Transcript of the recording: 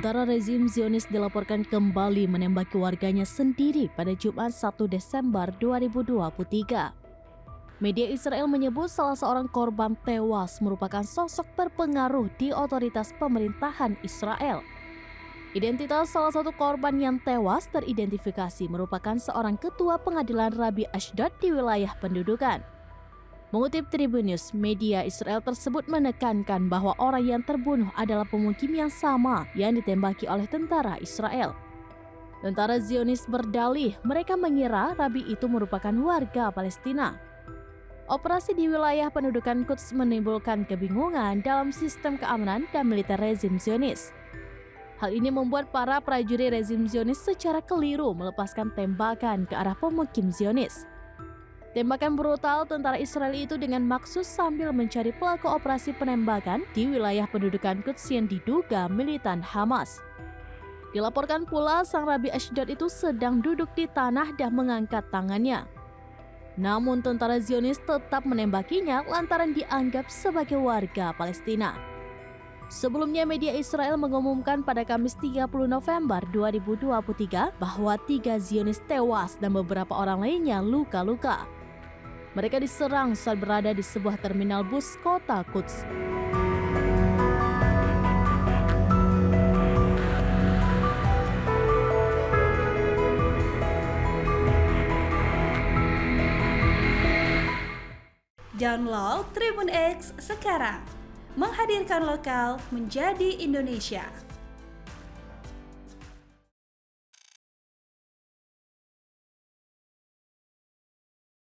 Tentara rezim Zionis dilaporkan kembali menembaki warganya sendiri pada Jumat 1 Desember 2023. Media Israel menyebut salah seorang korban tewas merupakan sosok berpengaruh di otoritas pemerintahan Israel. Identitas salah satu korban yang tewas teridentifikasi merupakan seorang ketua pengadilan Rabi Ashdod di wilayah pendudukan. Mengutip Tribun News, media Israel tersebut menekankan bahwa orang yang terbunuh adalah pemukim yang sama yang ditembaki oleh tentara Israel. Tentara Zionis berdalih mereka mengira Rabi itu merupakan warga Palestina. Operasi di wilayah pendudukan Quds menimbulkan kebingungan dalam sistem keamanan dan militer rezim Zionis. Hal ini membuat para prajurit rezim Zionis secara keliru melepaskan tembakan ke arah pemukim Zionis. Tembakan brutal tentara Israel itu dengan maksud sambil mencari pelaku operasi penembakan di wilayah pendudukan Quds yang diduga militan Hamas. Dilaporkan pula sang Rabi Ashdod itu sedang duduk di tanah dan mengangkat tangannya. Namun tentara Zionis tetap menembakinya lantaran dianggap sebagai warga Palestina. Sebelumnya media Israel mengumumkan pada Kamis 30 November 2023 bahwa 3 Zionis tewas dan beberapa orang lainnya luka-luka. Mereka diserang saat berada di sebuah terminal bus kota Quds. Download Tribun X sekarang, menghadirkan lokal menjadi Indonesia.